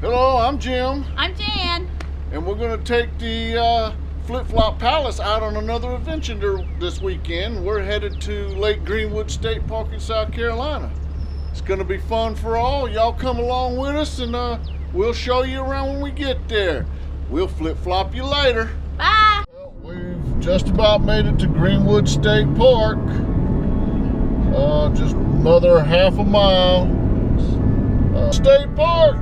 Hello, I'm Jim. I'm Jan. And we're going to take the Flip-Flop Palace out on another adventure this weekend. We're headed to Lake Greenwood State Park in South Carolina. It's going to be fun for all. Y'all come along with us and we'll show you around when we get there. We'll flip-flop you later. Bye. Well, we've just about made it to Greenwood State Park. Just another half a mile. State Park.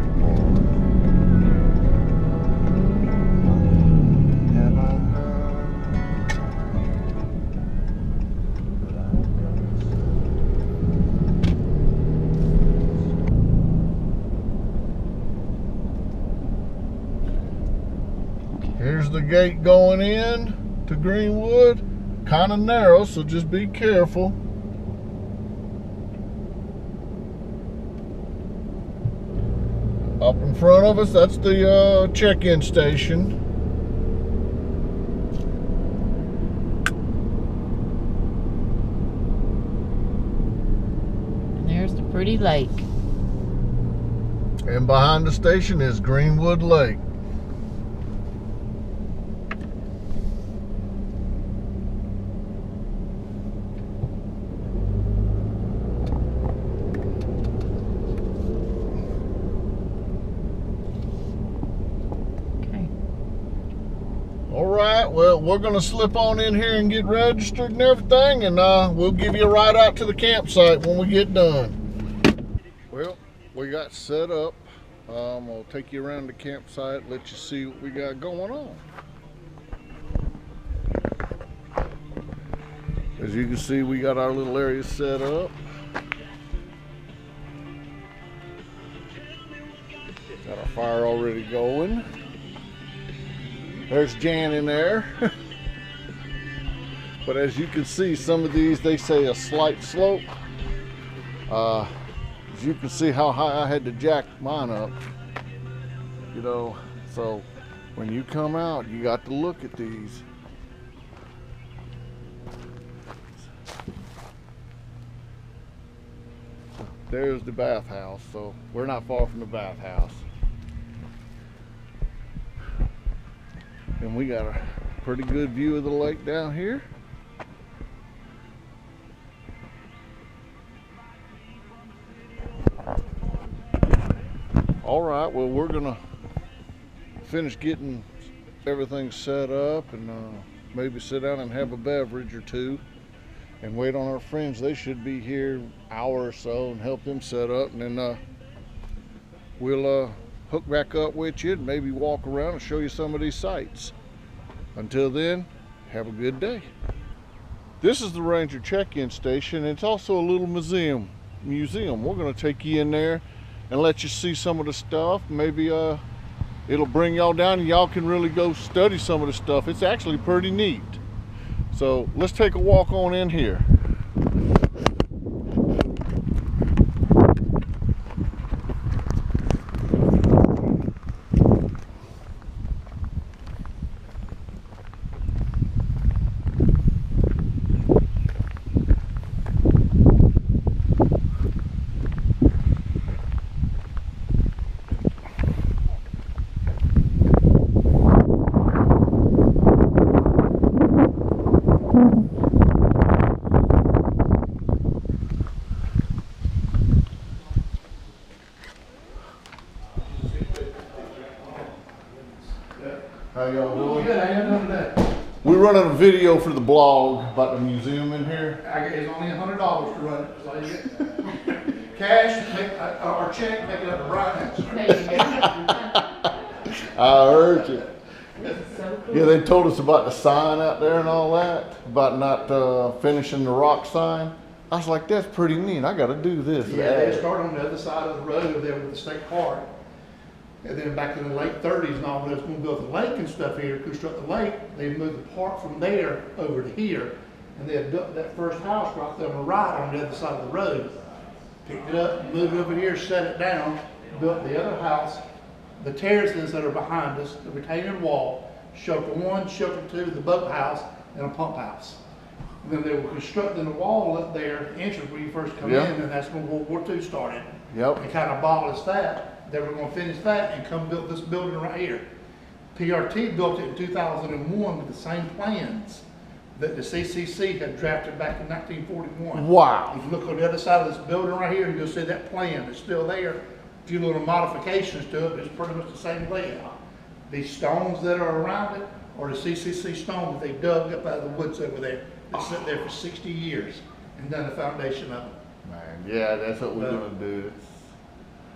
Here's the gate going in to Greenwood. Kind of narrow, so just be careful. Up in front of us, that's the check-in station. And there's the pretty lake. And behind the station is Greenwood Lake. Alright, well, we're going to slip on in here and get registered and everything, and we'll give you a ride out to the campsite when we get done. Well, we got set up. I'll take you around the campsite, let you see what we got going on. As you can see, we got our little area set up. Got our fire already going. There's Jan in there. But as you can see, some of these, they say a slight slope. As you can see how high I had to jack mine up. You know, so when you come out, you got to look at these. There's the bathhouse, so we're not far from the bathhouse. And we got a pretty good view of the lake down here. All right, well, we're gonna finish getting everything set up and maybe sit down and have a beverage or two and wait on our friends. They should be here an hour or so and help them set up, and then we'll hook back up with you and maybe walk around and show you some of these sights. Until then, have a good day. This is the Ranger check-in station. It's also a little museum. We're going to take you in there and let you see some of the stuff. Maybe it'll bring y'all down and y'all can really go study some of the stuff. It's actually pretty neat. So let's take a walk on in here. How y'all doing? Good, how y'all doing today? We're running a video for the blog about the museum in here. It's only $100 to run it, so you get cash, or check, make it up to Brian's. I heard you. Yeah, they told us about the sign out there and all that, about not finishing the rock sign. I was like, that's pretty neat. I got to do this. Yeah, they started on the other side of the road over there with the state park. And then back in the late 30s and all, when they was going to build the lake and stuff here, construct the lake, they moved the park from there over to here. And they had built that first house right there on the right on the other side of the road. Picked it up, moved it over here, set it down, built the other house, the terraces that are behind us, the retaining wall, shelter 1, shelter 2, the boathouse, and a pump house. And then they were constructing a wall up there, the entrance where you first come in, and that's when World War II started. Yep. They kind of abolished that. They were gonna finish that and come build this building right here. PRT built it in 2001 with the same plans that the CCC had drafted back in 1941. Wow. If you look on the other side of this building right here, you'll see that plan, it's still there. A few little modifications to it, but it's pretty much the same layout. These stones that are around it are the CCC stones that they dug up out of the woods over there. They sat there for 60 years and done the foundation of them. Man, yeah, that's what we're gonna do.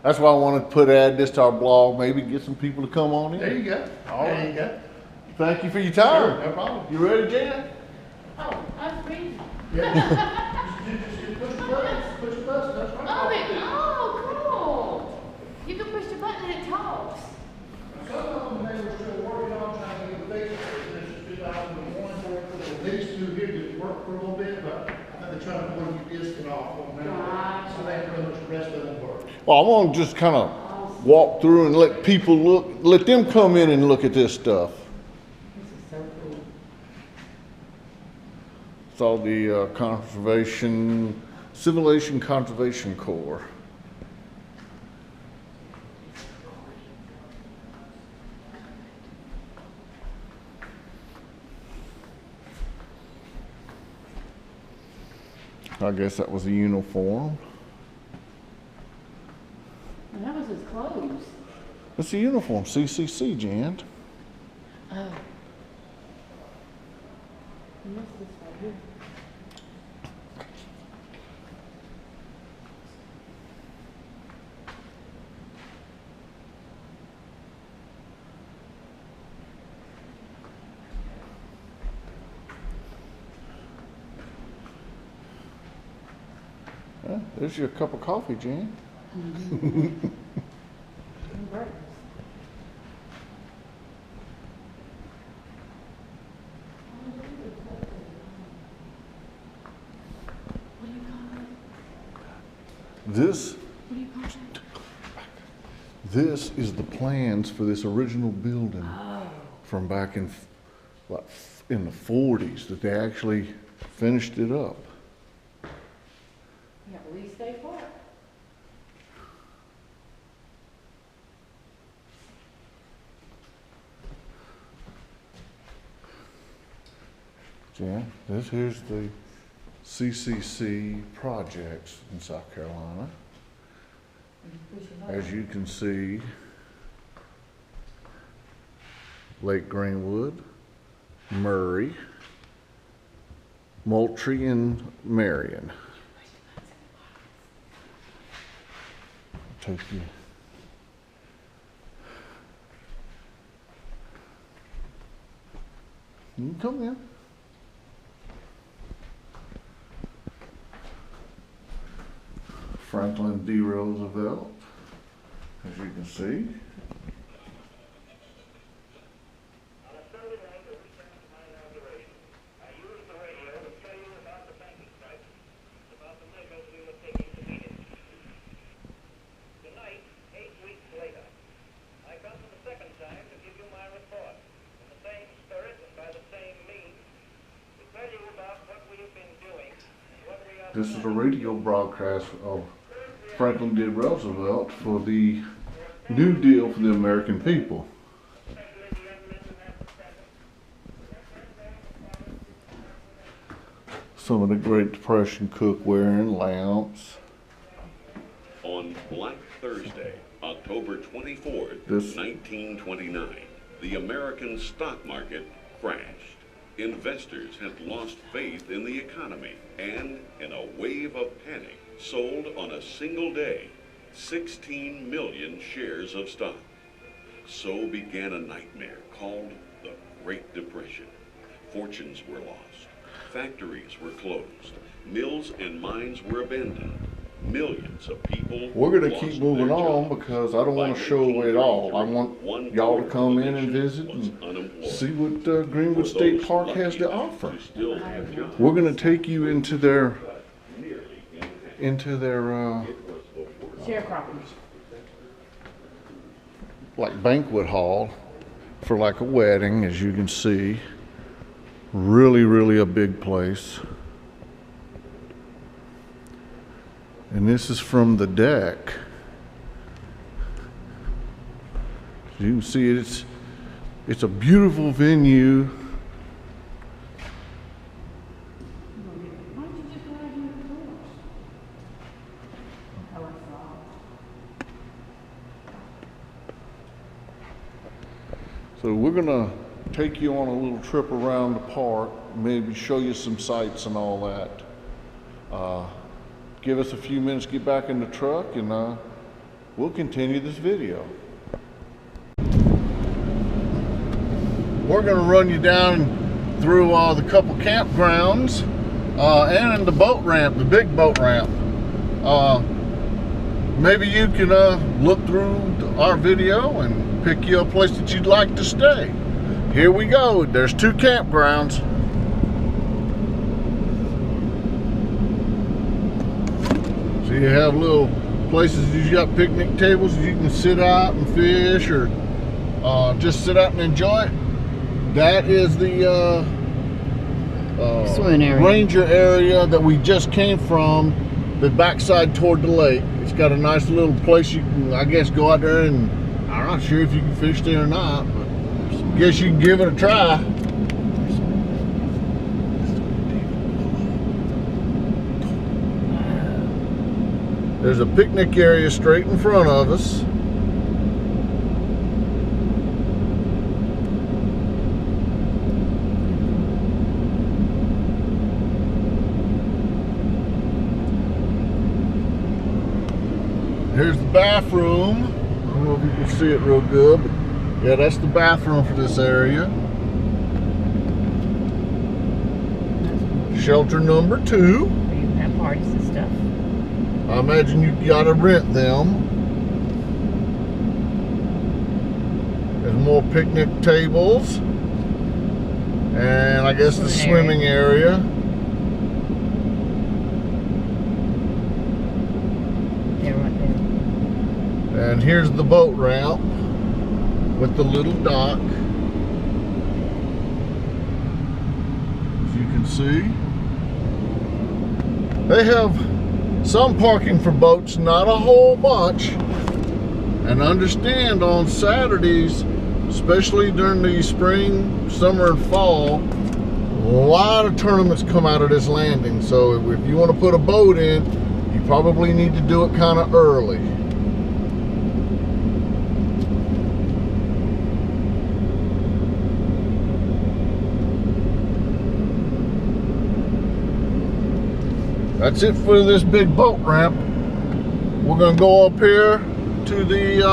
That's why I wanted to add this to our blog, maybe get some people to come on in. There you go. All There right. you go. Thank you for your time. Sure, no problem. You ready, Jan? Oh, I'm reading. Yeah. Just push the buttons, push the buttons, that's right. Oh, cool. You can push the button and it talks. Some of them they were still working on trying to get the fix. This is 2001. These two here didn't work for a little bit, but I think they're trying to pull your disc off on now. So they pretty much the rest of them work. Well, I want to just kind of walk through and let people look, let them come in and look at this stuff. This is so cool. It's all the conservation, Civilization Conservation Corps. I guess that was a uniform. And that was his clothes. It's a uniform, CCC, Jan. Oh. And what's this right here? There's your cup of coffee, Jan. And breakfast. What do you call it? This What do you call it? This is the plans for this original building Oh. from back in, what, in the 40s that they actually finished it up. You got Greenwood State Park. Yeah, here's the CCC projects in South Carolina. As you can see, Lake Greenwood, Murray, Moultrie, and Marion. Take you. You can come in. Franklin D. Roosevelt, as you can see. This is a radio broadcast of Franklin D. Roosevelt for the New Deal for the American people. Some of the Great Depression cookware and lamps. On Black Thursday, October 24th, This- 1929, the American stock market crashed. Investors had lost faith in the economy and, in a wave of panic, sold on a single day 16 million shares of stock. So began a nightmare called the Great Depression. Fortunes were lost. Factories were closed. Mills and mines were abandoned. Millions of people. We're going to lost keep moving their on jobs. because I don't want to show it all. I want y'all to come in and visit and see what Greenwood State Park has to offer. We're going to take you into their Sharecropping. like banquet hall for like a wedding, as you can see. Really, really a big place. And this is from the deck. You can see it's a beautiful venue. Why don't you just go out here with the doors? Oh, it's locked. So we're gonna take you on a little trip around the park, maybe show you some sights and all that. Give us a few minutes to get back in the truck, and we'll continue this video. We're gonna run you down through the couple campgrounds and in the boat ramp, the big boat ramp. Maybe you can look through our video and pick you a place that you'd like to stay. Here we go. There's 2 campgrounds. So you have little places, you got picnic tables you can sit out and fish, or just sit out and enjoy it. That is the Swimming area. ranger area that we just came from, the backside toward the lake. It's got a nice little place you can, I guess, go out there, and I'm not sure if you can fish there or not, but I guess you can give it a try. There's a picnic area straight in front of us. Here's the bathroom. I don't know if you can see it real good, but yeah, that's the bathroom for this area. Shelter number 2. You can have parties and stuff. I imagine you gotta rent them. There's more picnic tables. And I guess the swimming area. Yeah, right there. And here's the boat ramp with the little dock. As you can see. They have some parking for boats, not a whole bunch. And understand, on Saturdays, especially during the spring, summer, and fall, a lot of tournaments come out of this landing. So if you want to put a boat in, you probably need to do it kind of early. That's it for this big boat ramp. We're gonna go up here to the,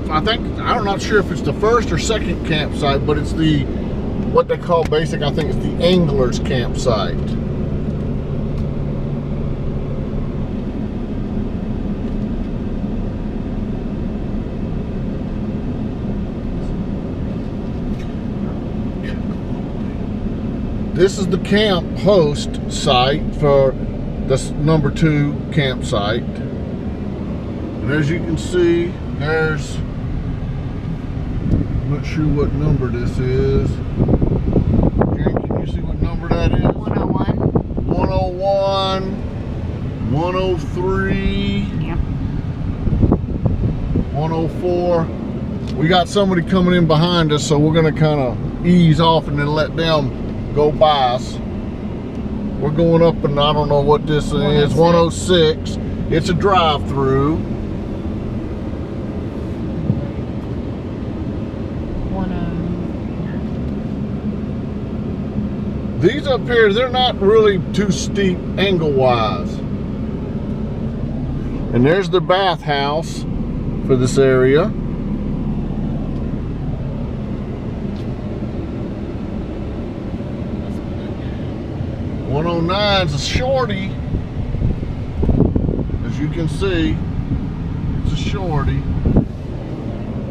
I'm not sure if it's the first or second campsite, but it's the, what they call basic, I think it's the angler's campsite. This is the camp host site for this number 2 campsite. And as you can see, there's, I'm not sure what number this is. Jen, can you see what number that is? 101. 101, 103, Yep. 104. We got somebody coming in behind us, so we're gonna kind of ease off and then let them go by us. We're going up, and I don't know what this is. 106. It's a drive-through. 109. These up here, they're not really too steep angle-wise. And there's the bathhouse for this area. 109's a shorty. As you can see, it's a shorty.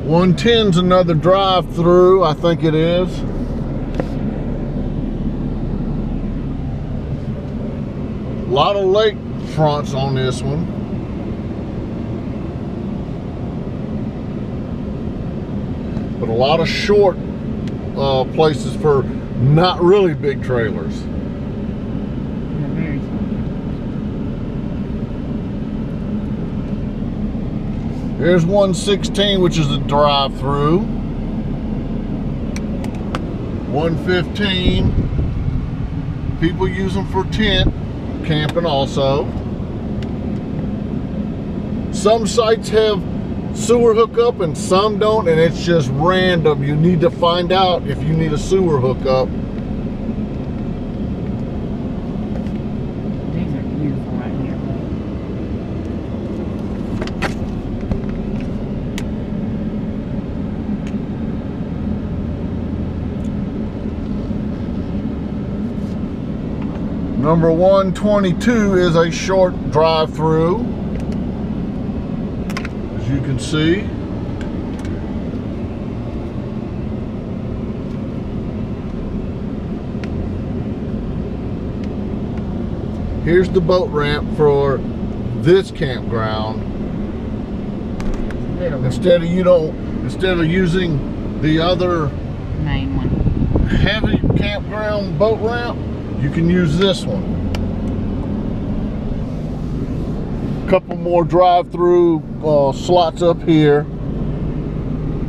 110's another drive-through, I think it is. A lot of lake fronts on this one. But a lot of short places for not really big trailers. Here's 116, which is a drive-through. 115. People use them for tent camping also. Some sites have sewer hookup and some don't, and it's just random. You need to find out if you need a sewer hookup. These are beautiful right here. Number 122 is a short drive-through, as you can see. Here's the boat ramp for this campground. Instead of using the other Main one. heavy campground boat ramp, you can use this one. Couple more drive-through slots up here.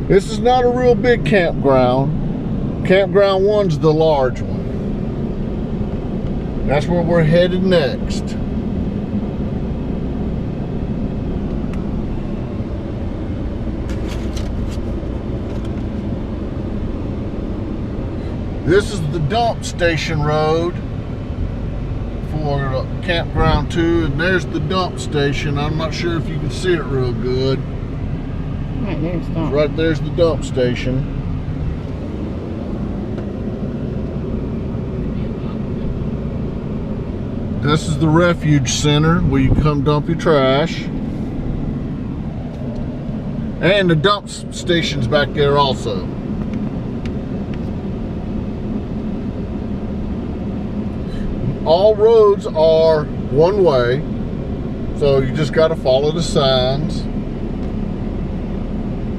This is not a real big campground. Campground 1's the large one. That's where we're headed next. This is the dump station road for Campground 2, and there's the dump station. I'm not sure if you can see it real good. Right there's dump. Right there's the dump station. This is the refuge center where you come dump your trash. And the dump station's back there also. All roads are one way, so you just got to follow the signs.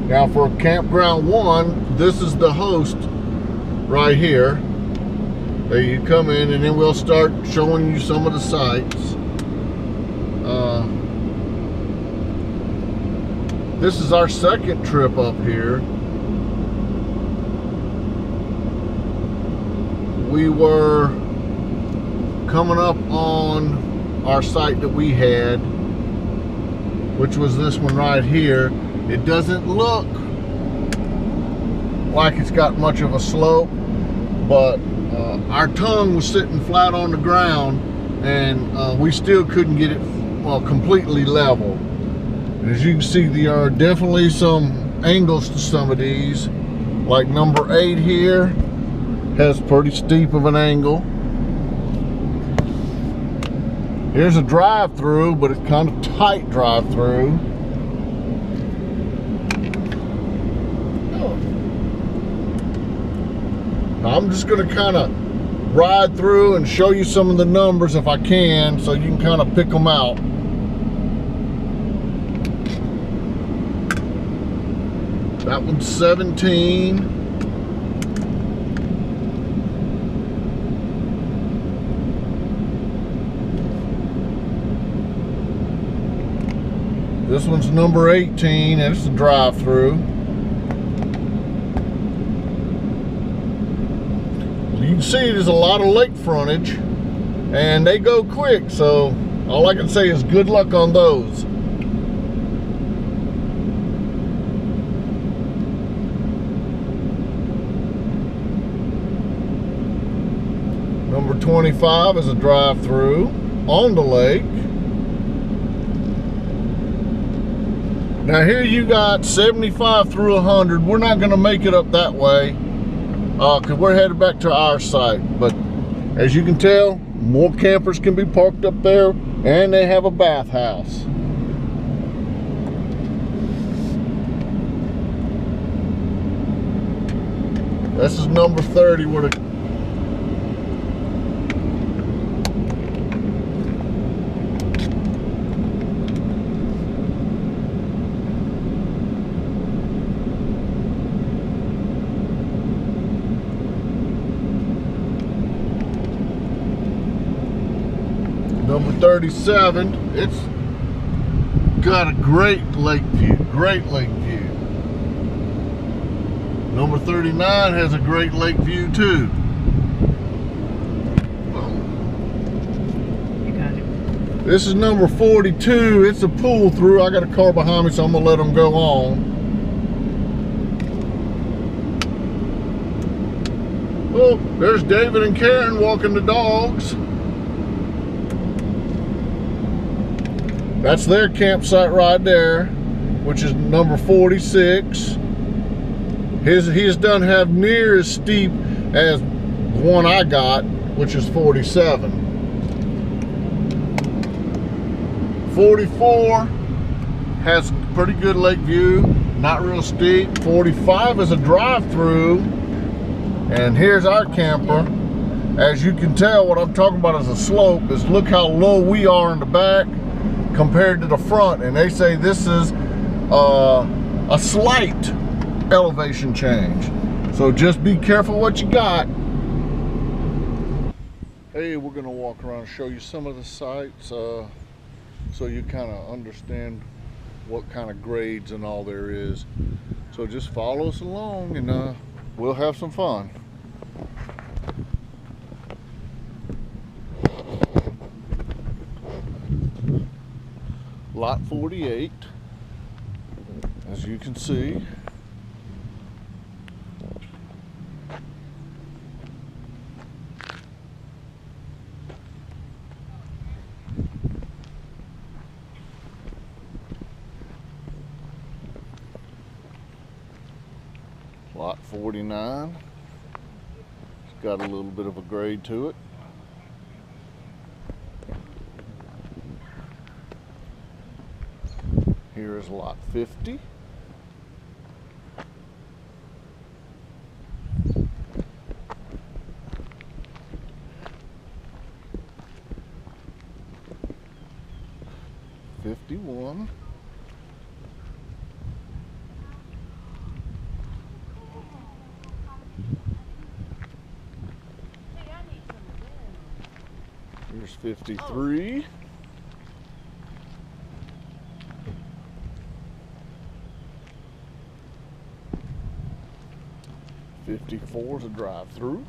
Now for Campground 1, this is the host right here. There you come in, and then we'll start showing you some of the sites. This is our second trip up here. We were coming up on our site that we had, which was this one right here. It doesn't look like it's got much of a slope, but our tongue was sitting flat on the ground, and we still couldn't get it completely level. And as you can see, there are definitely some angles to some of these. Like number 8 here has pretty steep of an angle. Here's a drive-through, but it's kind of tight drive-through. Now I'm just going to kind of ride through and show you some of the numbers if I can, so you can kind of pick them out. That one's 17. This one's number 18, and it's a drive-through. You can see there's a lot of lake frontage, and they go quick, so all I can say is good luck on those. Number 25 is a drive-through on the lake. Now here you got 75 through 100. We're not going to make it up that way because we're headed back to our site. But as you can tell, more campers can be parked up there, and they have a bathhouse. This is number 30 where the number 37, it's got a great lake view, great lake view. Number 39 has a great lake view too. You got it. This is number 42. It's a pull through. I got a car behind me, so I'm gonna let them go on. Oh, there's David and Karen walking the dogs. That's their campsite right there, which is number 46. His doesn't have near as steep as the one I got, which is 47. 44 has pretty good lake view, not real steep. 45 is a drive-through, and here's our camper. As you can tell, what I'm talking about is a slope. Is look how low we are in the back compared to the front, and they say this is a slight elevation change. So just be careful what you got. Hey, we're gonna walk around and show you some of the sites so you kind of understand what kind of grades and all there is. So just follow us along and we'll have some fun. Lot 48, as you can see. Lot 49, it's got a little bit of a grade to it. Here is lot 50. $51. Here's 53. $54 is a drive-through.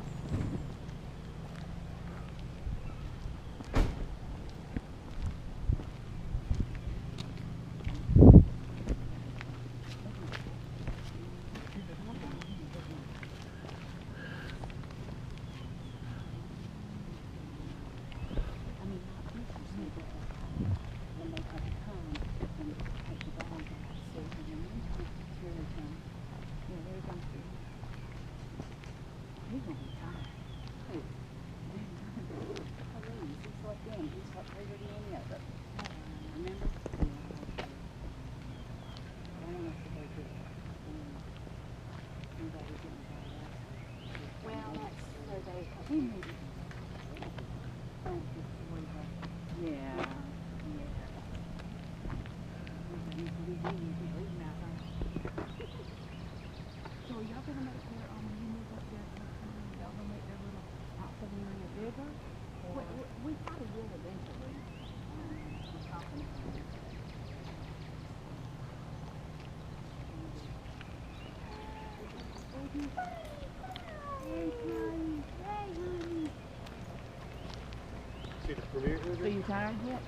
So you tired yet?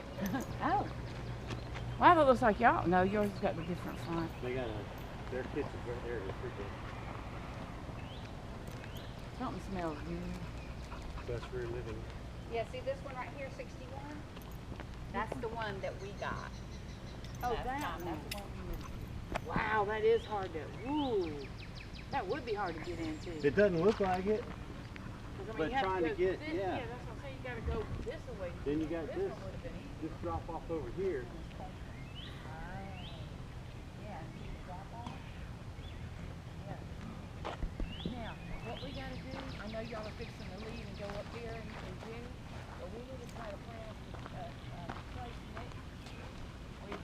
Oh. Wow, that looks like y'all. No, yours has got the different font. They got their kitchen's right there. It's pretty Something smells good. good. Best for living. Yeah, see this one right here, 61? That's the one that we got. Oh, That's that the one. one. Wow, that is hard to. Ooh, that would be hard to get into. It doesn't look like it. 'Cause, I mean, but you have trying to go get- this, yeah. that's what I'm saying. You got to go this way. Then you got This this. one would have been easy. Just drop off over here. Now, what we got to do, I know y'all are fixing to leave and go up here in June, but we need to try to plan a place next week.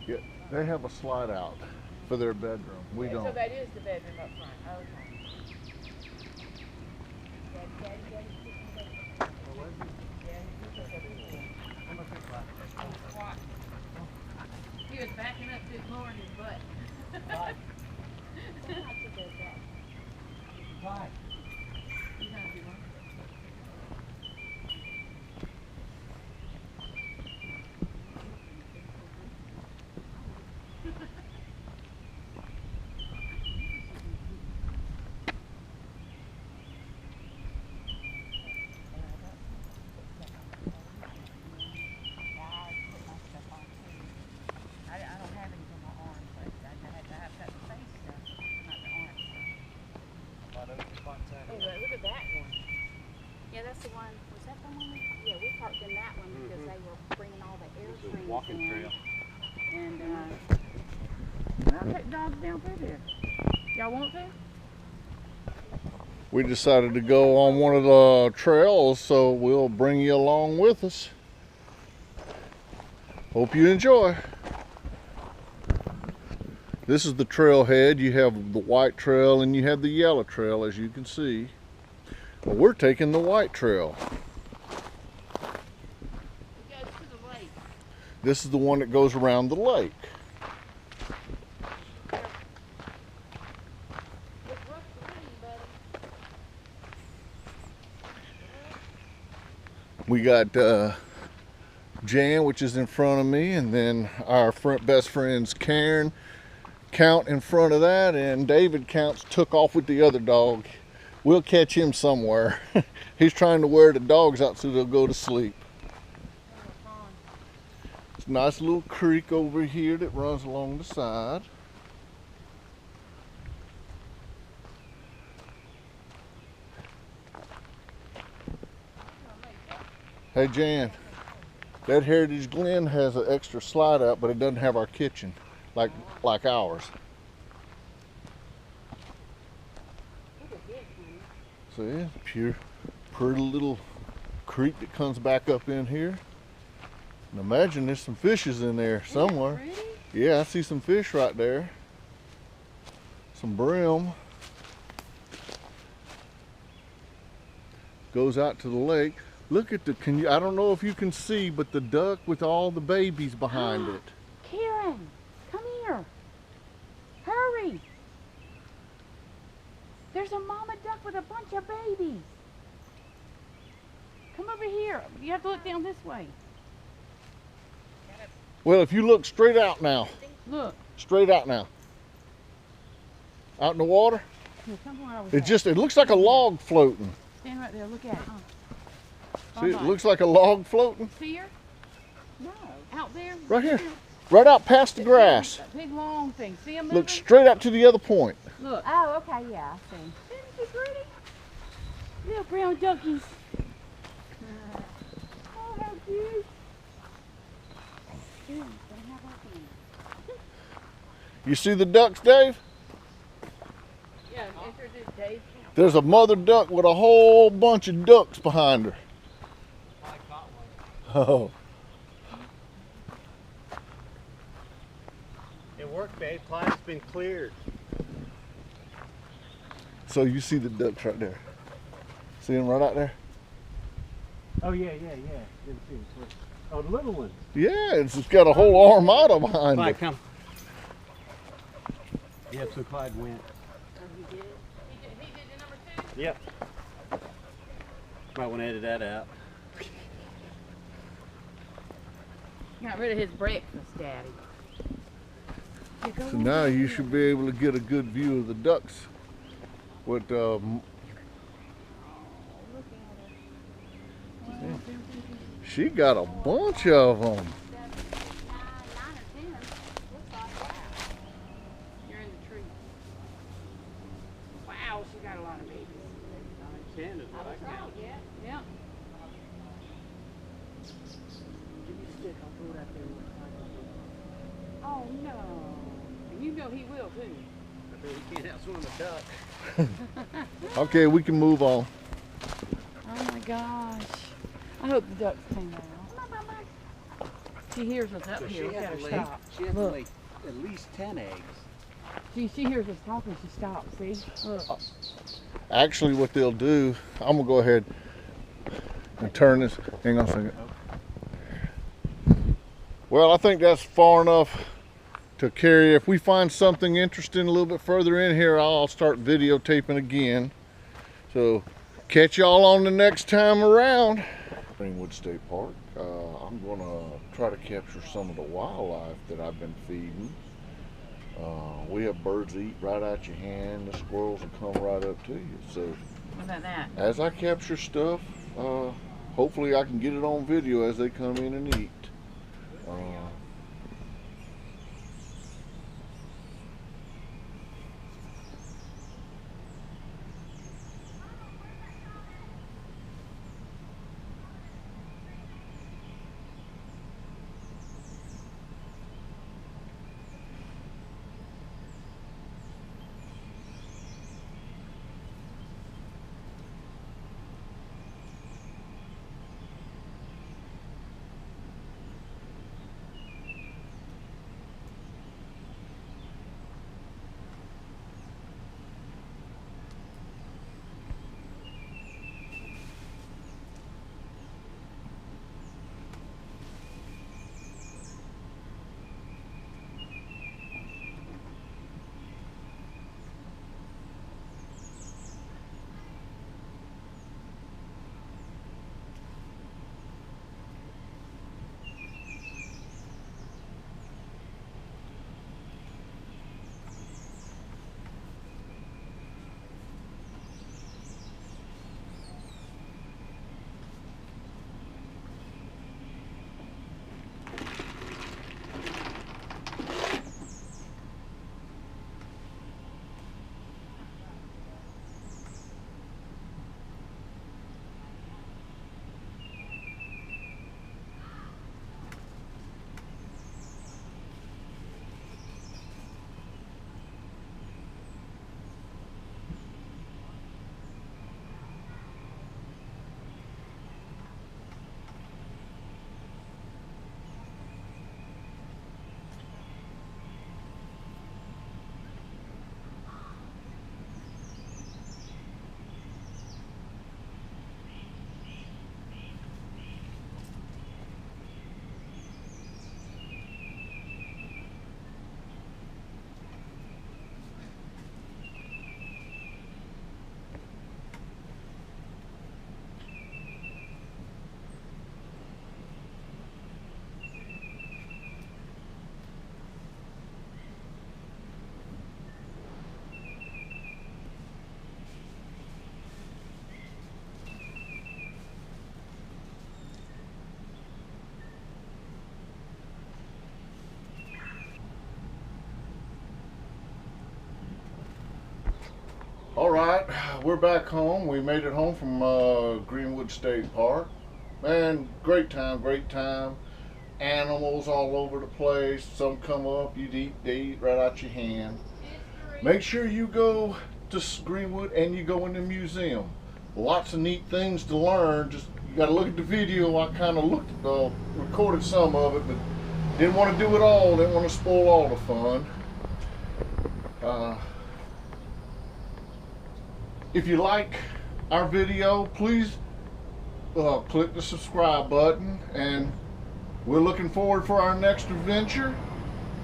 Yeah, they have a slide out for their bedroom. We So don't. that is the bedroom up front. Okay. He was backing up to lowering his butt. Why? He's gonna do one. I don't have any for my arms, but I have got the face stuff, not the arms. Oh, look at that one. Yeah, that's the one, was that the one? Yeah, we parked in that one because they were bringing all the air It's a trains walking in. trail. And, I'll take dogs down through there. Y'all want to? We decided to go on one of the trails, so we'll bring you along with us. Hope you enjoy. This is the trailhead. You have the white trail and you have the yellow trail, as you can see. But we're taking the white trail. It goes to the lake. This is the one that goes around the lake. It's rough terrain, buddy. We got Jan, which is in front of me, and then our best friends Karen, Count in front of that, and David Counts took off with the other dog. We'll catch him somewhere. He's trying to wear the dogs out so they'll go to sleep. It's a nice little creek over here that runs along the side. Hey Jan, that Heritage Glen has an extra slide out, but it doesn't have our kitchen like ours. See, pure, pretty little creek that comes back up in here. And imagine there's some fishes in there somewhere. Yeah, I see some fish right there. Some brim. Goes out to the lake. Look at the, I don't know if you can see, but the duck with all the babies behind it. Karen, come here. Hurry. There's a mama duck with a bunch of babies. Come over here. You have to look down this way. Well, if you look straight out now, Look. straight out now. Out in the water, Here, come where I was it at. just, it looks like a log floating. Stand right there. Look at it. See, it looks like a log floating. See her? No. Out there? Right here. Right out past the grass. That big long thing. See them moving? Look straight out to the other point. Look. Oh, okay, yeah, I see. Isn't she pretty? Little brown duckies. Oh, how cute. You see the ducks, Dave? Yeah, introduce Dave. There's a mother duck with a whole bunch of ducks behind her. I caught one. Oh. It worked, babe. Plastic's been cleared. So you see the ducks right there. See them right out there? Oh, yeah. Didn't see it first. Oh, the little one. Yeah, it's got a whole armada behind Clyde, it. come. Yep, so Clyde went. Oh, he did? He did the number 2? Yep. Might want to edit that out. Got rid of his breakfast, Daddy. So now you should be able to get a good view of the ducks. With she got a bunch of them. 9 or 10. Looks like that. You're in the tree. Wow, she got a lot of babies. 10 is what I count. Yeah. Yeah. Give me a stick, I'll throw it out there. Oh no. And you know he will too. I bet he can't outswim a duck. Okay, we can move on. Oh my gosh. I hope the ducks came out. she hears us up So here. We had gotta to lay, stop. she had to Look. lay at least 10 eggs. She hears us talking. She stops. See? Look. Actually, what they'll do, I'm gonna go ahead and turn this. Hang on a second. Well, I think that's far enough to carry. If we find something interesting a little bit further in here, I'll start videotaping again. So catch y'all on the next time around. Greenwood State Park. I'm gonna try to capture some of the wildlife that I've been feeding. We have birds eat right out your hand. The squirrels will come right up to you. So What about that? as I capture stuff, hopefully I can get it on video as they come in and eat. All right, we're back home. We made it home from Greenwood State Park. Man, great time, great time. Animals all over the place. Some come up, they eat right out your hand. Make sure you go to Greenwood and you go in the museum. Lots of neat things to learn. Just you got to look at the video. I kind of recorded some of it, but didn't want to do it all. Didn't want to spoil all the fun. If you like our video, please click the subscribe button, and we're looking forward for our next adventure.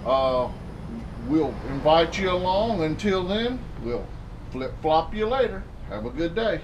We'll invite you along. Until then, we'll flip-flop you later. Have a good day.